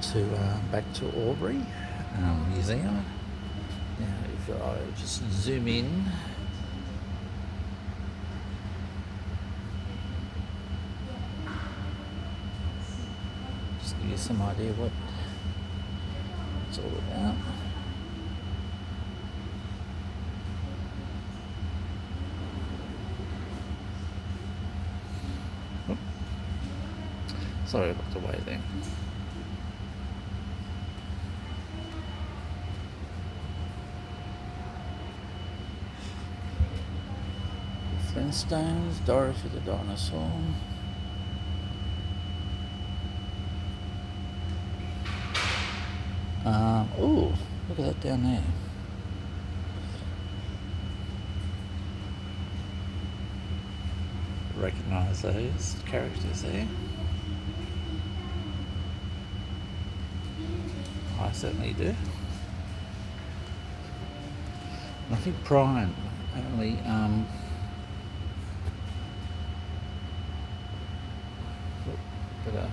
to back to Albury Museum. Now, if I just zoom in, just give you some idea what it's all about. Sorry, I looked away there. Flintstones, Dorothy the dinosaur. Oh, look at that down there. Recognise those characters there. I certainly do. And I think Brian only better.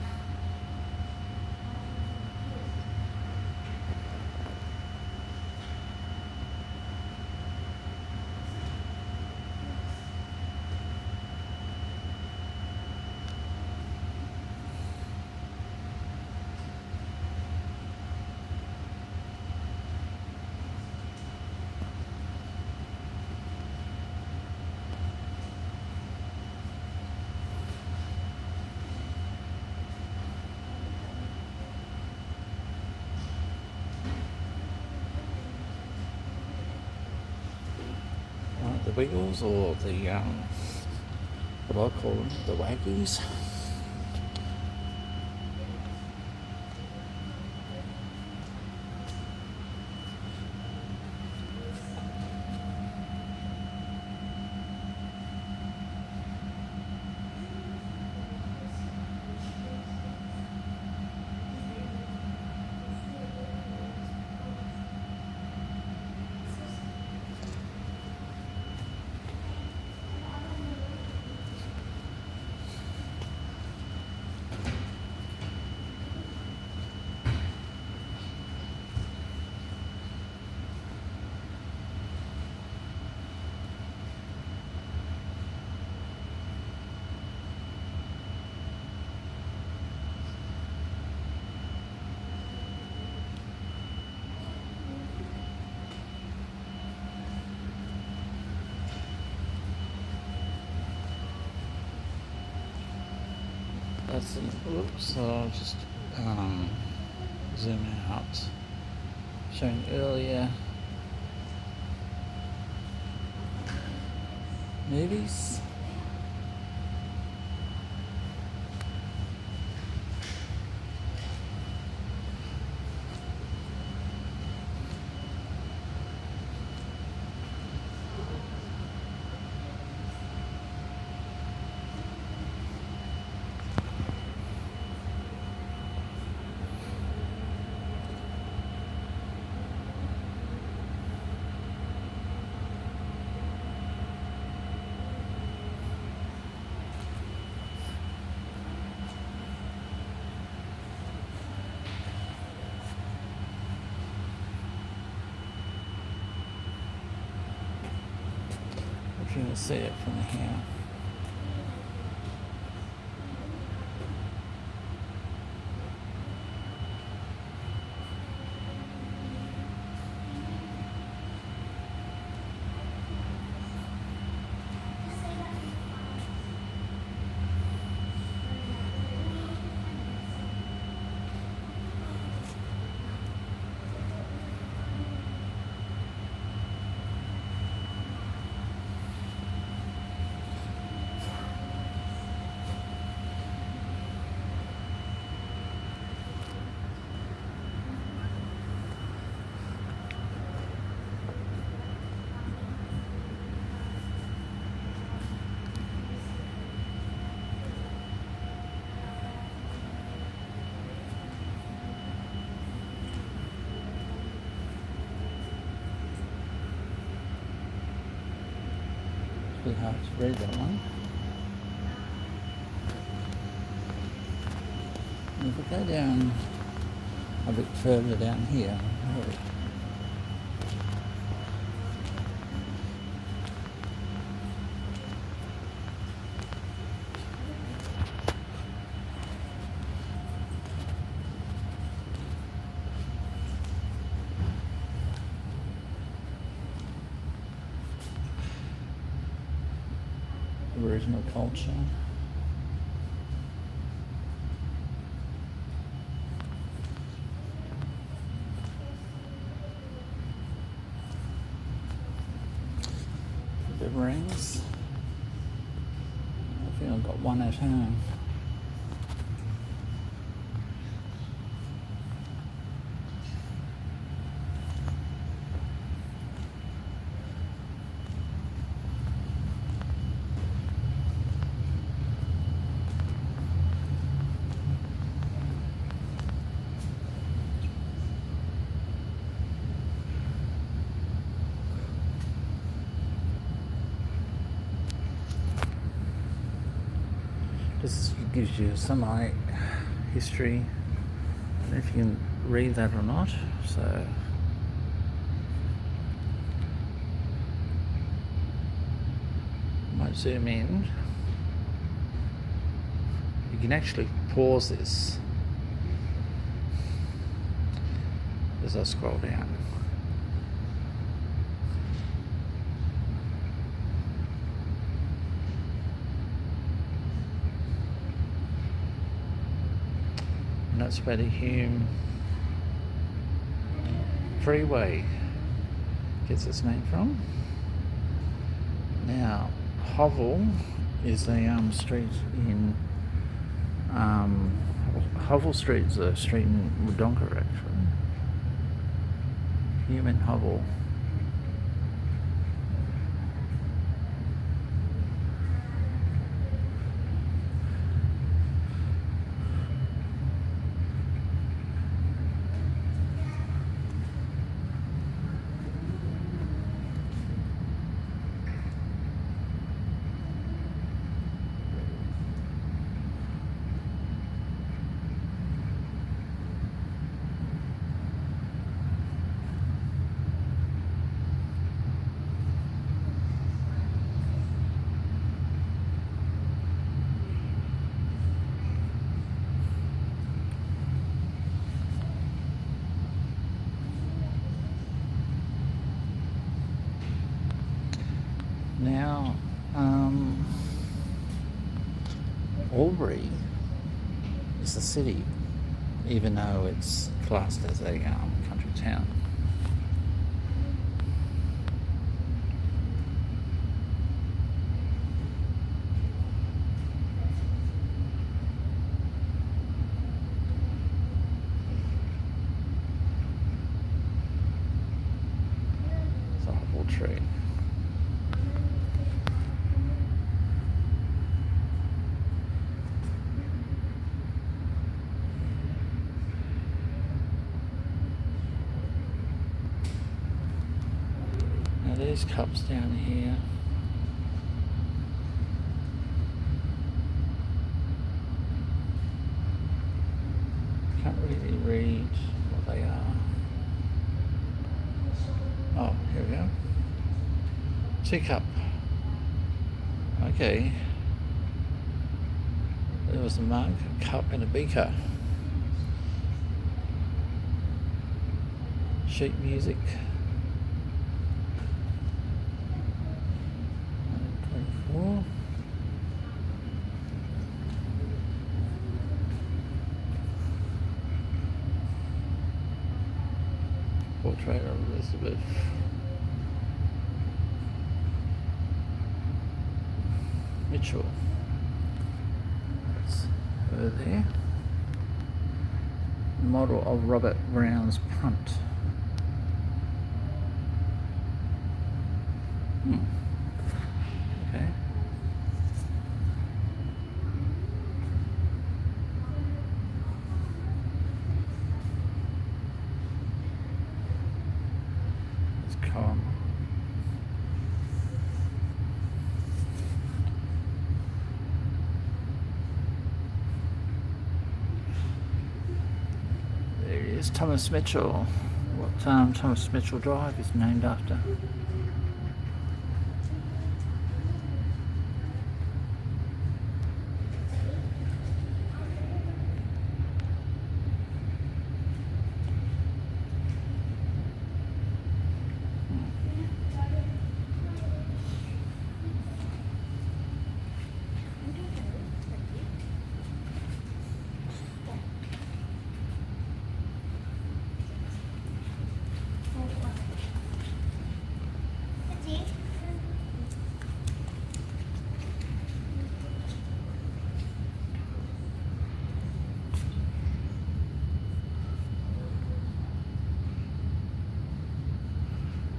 The Wiggles, or the what I call them, the Waggies. That's oops. I'll just zoom out. Shown earlier. Movies. You can see it from here. Pretty hard to read that one. And if we go down a bit further down here. Original culture. The rings. I think I've got one at home. This gives you some history. I don't know if you can read that or not. So I might zoom in. You can actually pause this as I scroll down. And that's where the Hume Freeway gets its name from. Now, Hovell is a street in Hovell Street is a street in Wodonga, actually. Hume and Hovell. Now, Albury is a city, even though it's classed as a country town. It's a apple tree. There's cups down here. Can't really read what they are. Oh, here we go. Teacup. Okay. There was a mug, a cup and a beaker. Sheet music. Portrait of Elizabeth. Mitchell. That's over there. Model of Robert Brown's punt. Okay. It's calm. There is Thomas Mitchell. What Thomas Mitchell Drive is named after.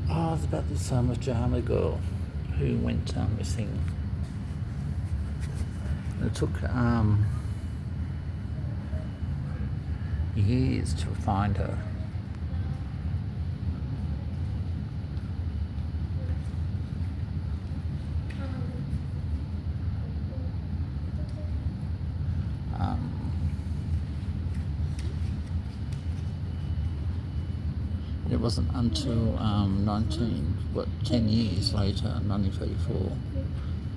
Oh, it's about this Mojama girl who went missing. It took years to find her. It wasn't until 10 years later, 1934,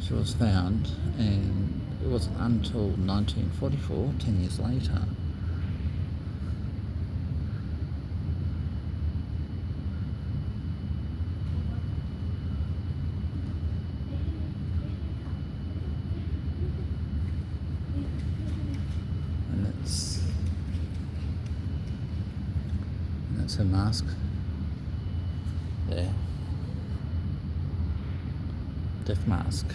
she was found, and it wasn't until 1944, 10 years later, and that's her mask there, death mask.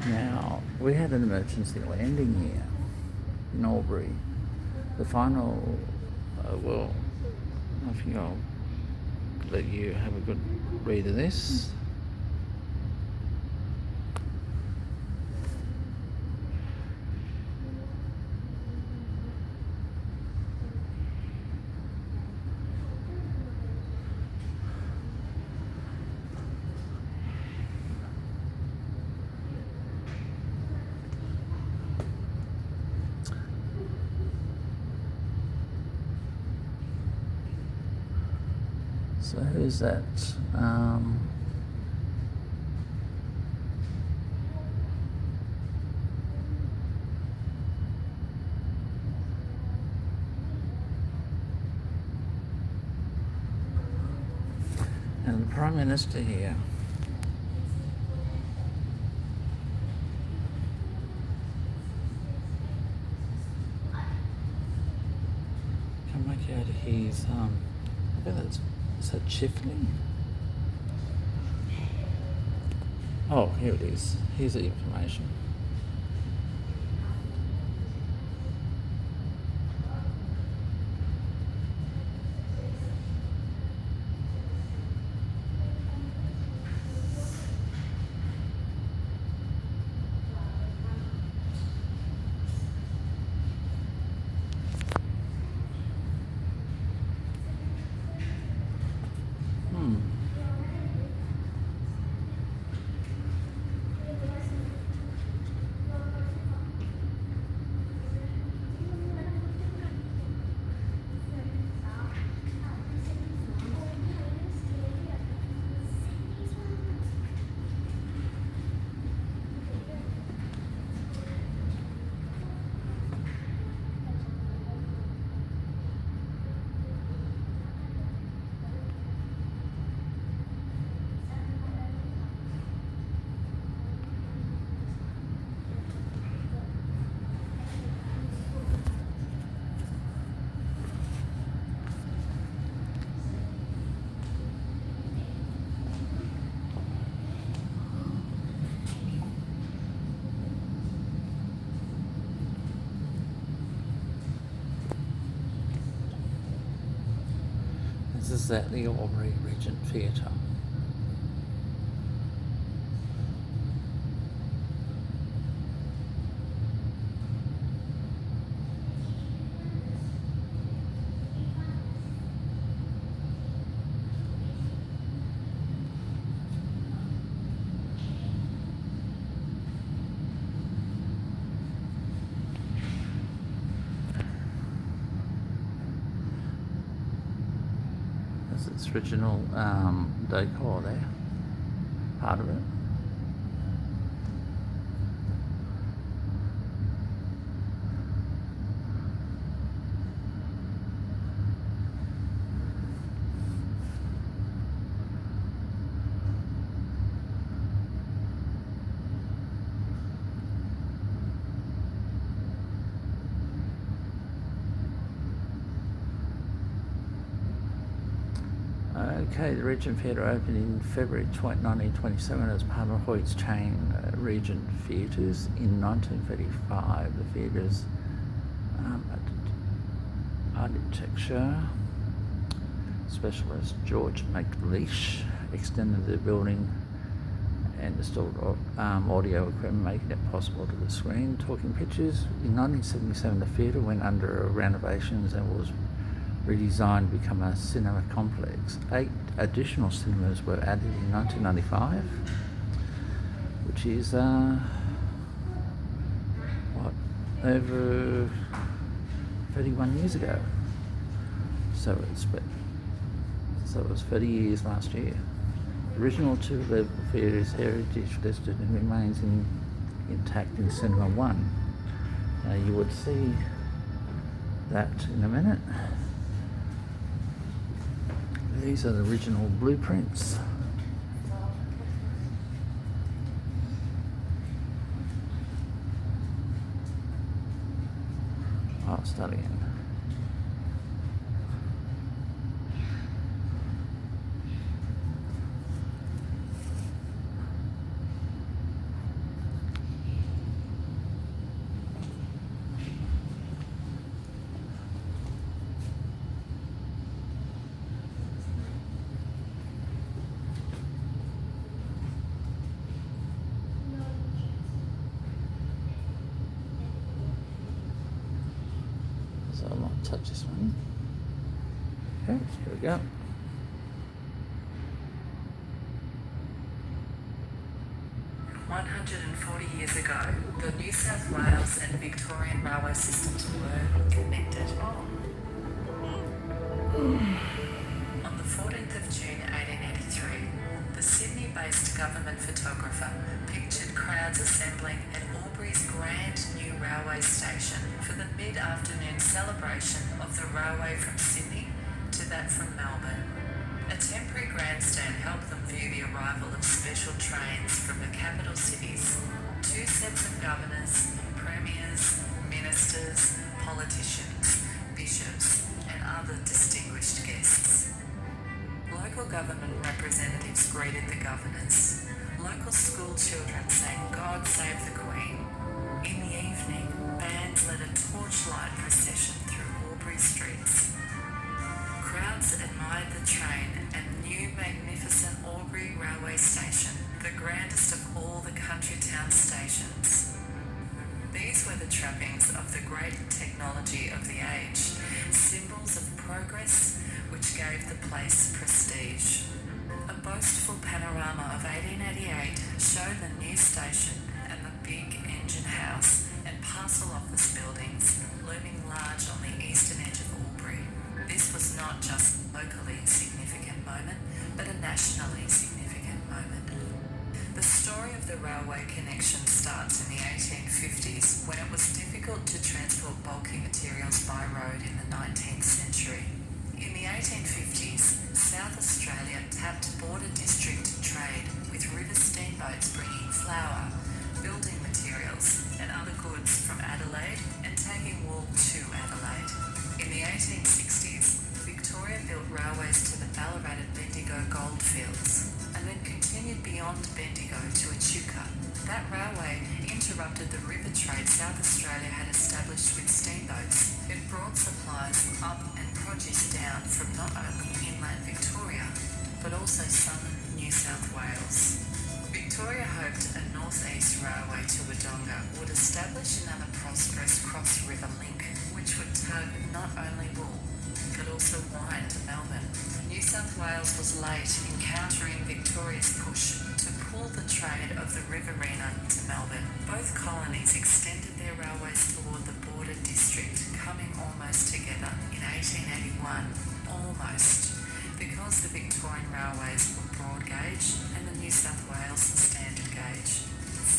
Now, we had an emergency landing here in Albury. The final, I think I'll let you have a good read of this. So who's that? And the Prime Minister here. Can't make out his I think is that Chifney? Oh, here it is. Here's the information. is at the Albury Regent Theatre. That's its original decor there, part of it. Okay, the Regent Theatre opened in February 1927 as part of Hoyt's chain Regent Theatres. In 1935, the theatre's architecture specialist George McLeish extended the building and installed audio equipment, making it possible to the screen talking pictures. In 1977, the theatre went under renovations and was redesigned to become a cinema complex. 8 additional cinemas were added in 1995, which is over 31 years ago. So it was 30 years last year. The original 2-level theatre is heritage listed and remains intact in Cinema 1. You would see that in a minute. These are the original blueprints. I'll start again. So I'll not touch this one. Okay, here we go. Years ago, the New South Wales and Victorian railway systems were connected. On the 14th of June 1883, the Sydney-based government photographer pictured crowds assembling at Albury's grand new railway station for the mid-afternoon celebration of the railway from Sydney to that from Melbourne. A temporary grandstand helped them view the arrival of special trains from the capital cities. 2 sets of governors, premiers, ministers, politicians, bishops, and other distinguished guests. Local government representatives greeted the governors. Local school children sang "God Save the Queen." In the evening, bands led a torchlight procession through Albury streets. Crowds admired the train and new magnificent Albury railway station, the grandest of all the country town stations. These were the trappings of the great technology of the age, symbols of progress which gave the place prestige. A boastful panorama of 1888 showed the new station and the big engine house and parcel office buildings looming large on the eastern edge of Albury. This was not just a locally significant moment, but a nationally significant moment. The story of the railway connection starts in the 1850s, when it was difficult to transport bulky materials by road in the 19th century. In the 1850s, South Australia tapped border district trade, with river steamboats bringing flour, building materials and other goods from Adelaide and taking wool to Adelaide. In the 1860s, Victoria built railways to the Ballarat and Bendigo goldfields, and then continued beyond Bendigo to Echuca. That railway interrupted the river trade South Australia had established with steamboats. It brought supplies up and produce down from not only inland but also southern New South Wales. Victoria hoped a north-east railway to Wodonga would establish another prosperous cross-river link, which would tug not only wool, but also wine to Melbourne. New South Wales was late in countering Victoria's push to pull the trade of the Riverina to Melbourne. Both colonies extended their railways toward the border district, coming almost together in 1881. Almost. Because the Victorian railways were broad gauge and the New South Wales standard gauge.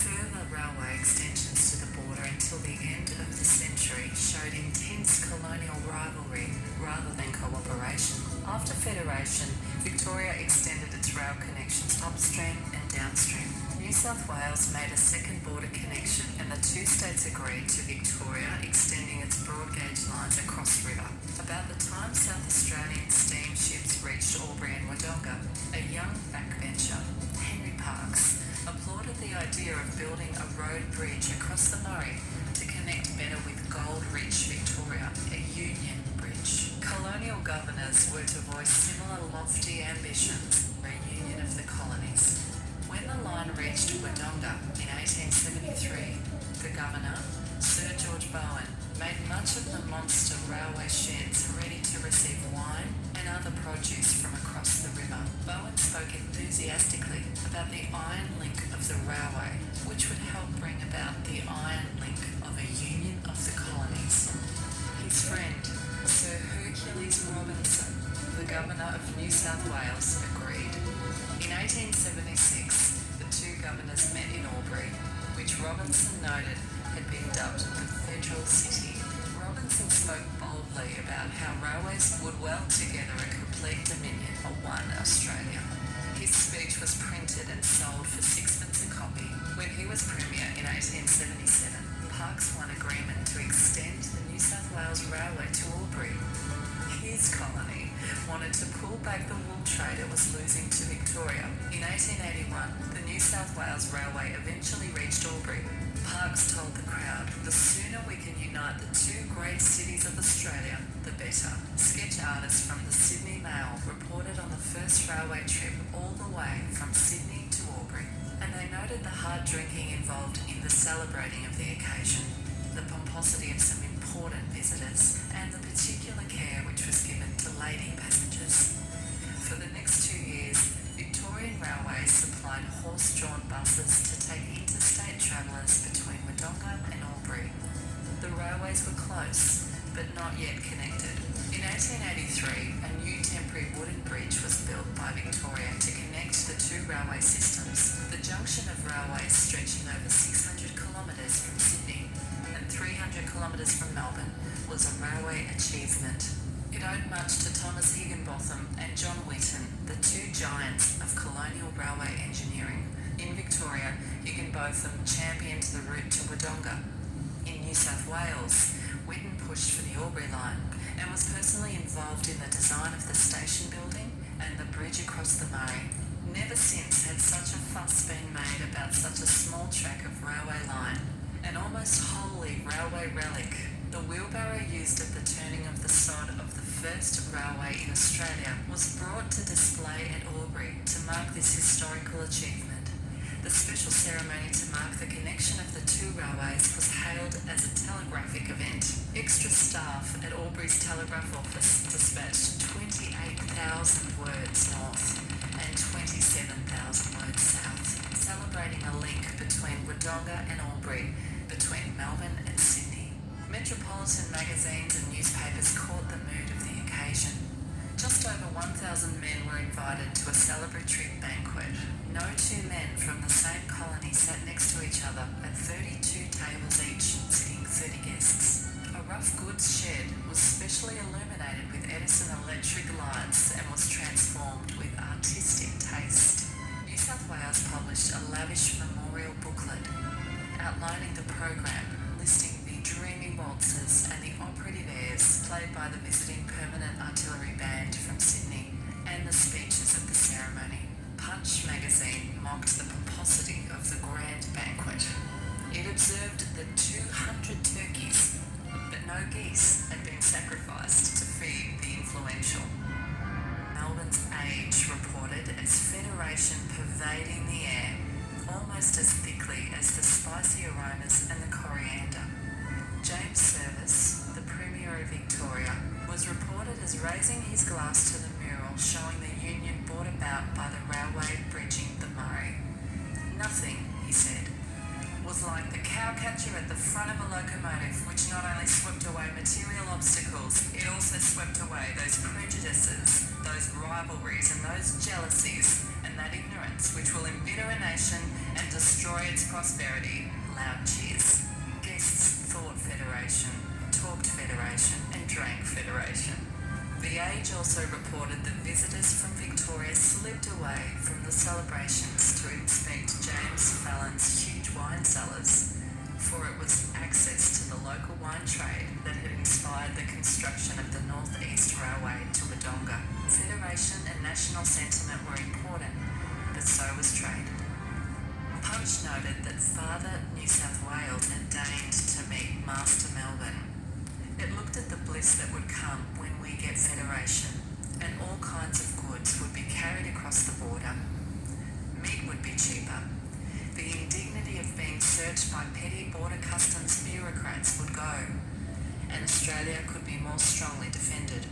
Further railway extensions to the border until the end of the century showed intense colonial rivalry rather than cooperation. After Federation, Victoria extended its rail connections upstream and downstream. New South Wales made a second border connection and the two states agreed to Victoria extending its broad gauge lines across river. About the time South Australian steamships reached Albury and Wodonga, a young backbencher, Henry Parkes, applauded the idea of building a road bridge across the Murray to connect better with gold-rich Victoria, a union bridge. Colonial governors were to voice similar lofty ambitions for a union of the colonies. When the line reached Wodonga in 1873, the governor, Sir George Bowen, made much of the monster railway sheds ready to receive wine and other produce from across the river. Bowen spoke enthusiastically about the iron link of the railway, which would help bring about the iron link of a union of the colonies. His friend, Sir Hercules Robinson, the governor of New South Wales, agreed. In 1876, the two governors met in Albury, which Robinson noted had been dubbed the Federal City. Robinson spoke boldly about how railways would weld together a complete dominion of one Australia. His speech was printed and sold for sixpence a copy. When he was Premier in 1877, Parkes won agreement to extend the New South Wales Railway to Albury. His colony wanted to pull back the wool trade it was losing to Victoria. In 1881, the New South Wales Railway eventually reached Albury. Parkes told the crowd, "The sooner we can unite the two great cities of Australia, the better." Sketch artists from the Sydney Mail reported on the first railway trip all the way from Sydney to Albury, and they noted the hard drinking involved in the celebrating of the occasion, the pomposity of some important visitors, and the particular care which was given to lady passengers. For the next 2 years, Victorian Railways supplied horse-drawn buses to take interstate travellers between Wodonga and Albury. The railways were close, but not yet connected. In 1883, a new temporary wooden bridge was built by Victoria to connect the two railway systems. The junction of railways stretching over 600 kilometres from Sydney and 300 kilometres from Melbourne was a railway achievement. It owed much to Thomas Higginbotham and John Whitton, the two giants of colonial railway engineering. In Victoria, Higginbotham championed the route to Wodonga. In New South Wales, Whitton pushed for the Albury line and was personally involved in the design of the station building and the bridge across the Murray. Never since had such a fuss been made about such a small track of railway line, an almost wholly railway relic. The wheelbarrow used at the turning of the sod of the first railway in Australia was brought to display at Albury to mark this historical achievement. The special ceremony to mark the connection of the two railways was hailed as a telegraphic event. Extra staff at Albury's telegraph office dispatched 28,000 words north and 27,000 words south, celebrating a link between Wodonga and Albury, between Melbourne and Sydney. Metropolitan magazines and newspapers caught the mood of the occasion. Just over 1,000 men were invited to a celebratory banquet. No two men from the same colony sat next to each other at 32 tables each, sitting 30 guests. A rough goods shed was specially illuminated with Edison electric lights and was transformed with artistic taste. New South Wales published a lavish memorial booklet outlining the program, listing the dreamy waltzes and the operative airs played by the visiting Permanent Artillery Band from Sydney, and the speeches of the ceremony. Punch magazine mocked the pomposity of the grand banquet. It observed that 200 turkeys, but no geese, had been sacrificed to feed the influential. Melbourne's Age reported was reported as raising his glass to the mural showing the union brought about by the railway bridging the Murray. Nothing, he said, was like the cowcatcher at the front of a locomotive, which not only swept away material obstacles, it also swept away those prejudices, those rivalries and those jealousies, and that ignorance which will embitter a nation and destroy its prosperity. Loud cheers. Guests thought Federation, talked Federation, and drank Federation. The Age also reported that visitors from Victoria slipped away from the celebrations to inspect James Fallon's huge wine cellars, for it was access to the local wine trade that had inspired the construction of the North East Railway to Wodonga. Federation and national sentiment were important, but so was trade. Punch noted that Father New South Wales had deigned to meet Master Melbourne. It looked at the bliss that would come when we get Federation, and all kinds of goods would be carried across the border. Meat would be cheaper. The indignity of being searched by petty border customs bureaucrats would go, and Australia could be more strongly defended.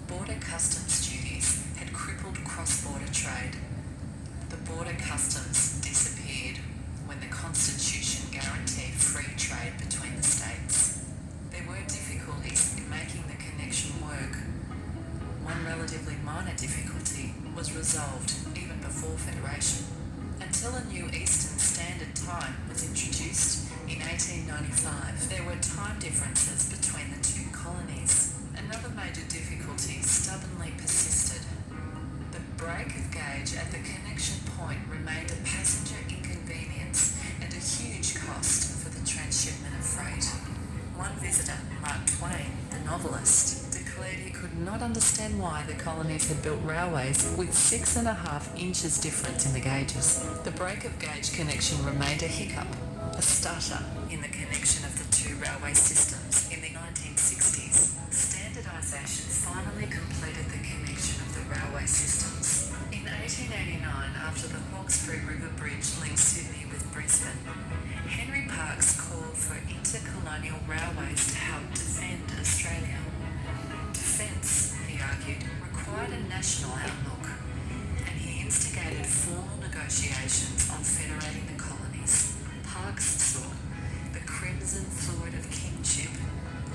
Border customs duties had crippled cross-border trade. The border customs disappeared when the Constitution guaranteed free trade between the states. There were difficulties in making the connection work. One relatively minor difficulty was resolved even before Federation. Until a new Eastern Standard Time was introduced in 1895, there were time differences between the two colonies. Another major difficulty stubbornly persisted. The break of gauge at the connection point remained a passenger inconvenience and a huge cost for the transshipment of freight. One visitor, Mark Twain, the novelist, declared he could not understand why the colonies had built railways with 6.5 inches difference in the gauges. The break of gauge connection remained a hiccup, a stutter in the connection of the two railway systems in the 1960s. Standardisation finally completed the connection of the railway systems. In 1889, after the Hawkesbury River Bridge linked Sydney with Brisbane, Henry Parkes called for intercolonial railways to help defend Australia. Defence, he argued, required a national outlook, and he instigated formal negotiations on federating the colonies. Parkes saw the crimson fluid of kingship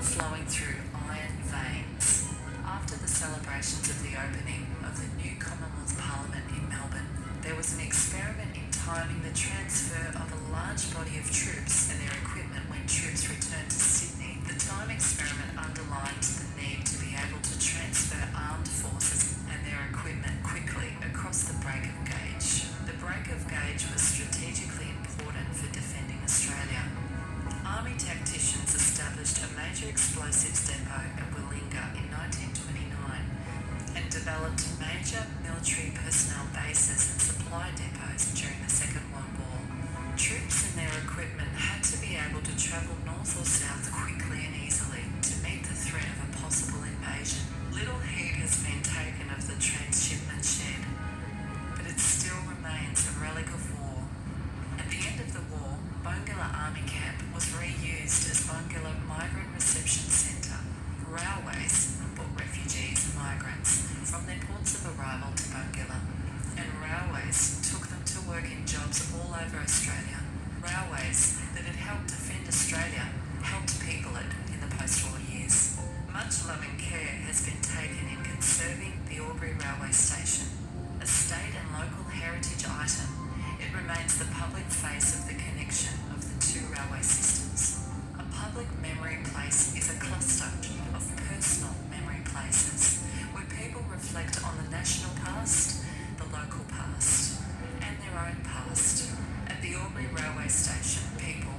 flowing through iron veins. After the celebrations of the opening of the new Commonwealth Parliament in Melbourne, there was an experiment in timing the transfer of a large body of troops and their equipment when troops returned to Sydney. The time experiment underlined the need to be able to transfer armed forces and their equipment quickly across the break of gauge. The break of gauge was strategically important for defending Australia. Army tacticians established a major explosives depot at Willinga in 1929 and developed major military personnel bases and supply depots during the Second World War. Troops and their equipment had to be able to travel north or south quickly and easily to meet the threat of a possible invasion. Little heed has been taken of the transshipment shed, but it still remains a relic of war. At the end of the war, Bongilla Army Camp was reused as Bongilla Migrant Reception Centre. Railways brought refugees and migrants from their ports of arrival to Bongilla, and railways took them to work in jobs all over Australia. Railways that had helped defend Australia helped people it in the post-war years. Much love and care has been taken in conserving the Albury Railway Station. A state and local heritage item, it remains the public face of the connection of the two railway systems. A public memory place is a cluster of personal memory places where people reflect on the national past, the local past, and their own past. At the Albury Railway Station, people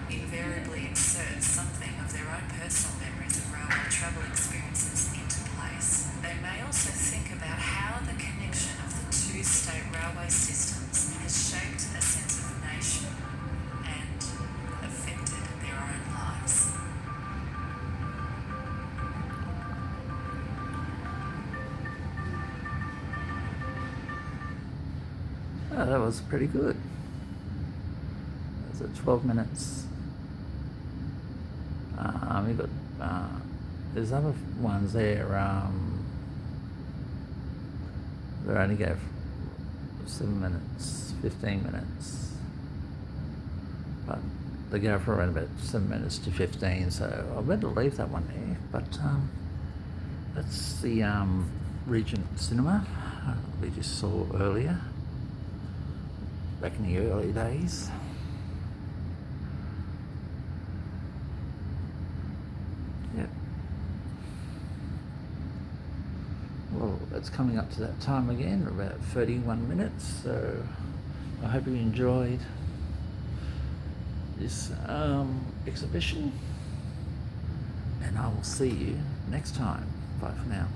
invariably insert something of their own personal memories of railway travel experiences into place. They may also think about how the connection of the two state railway systems has shaped a sense of nation and affected their own lives. Oh, that was pretty good. That was at 12 minutes. We got There's other ones there. They only go 7 minutes, 15 minutes, but they go for around about 7 minutes to 15. So I better leave that one there. But that's the Regent Cinema we just saw earlier, back in the early days. Yep. Well, it's coming up to that time again, about 31 minutes, so I hope you enjoyed this exhibition, and I will see you next time. Bye for now.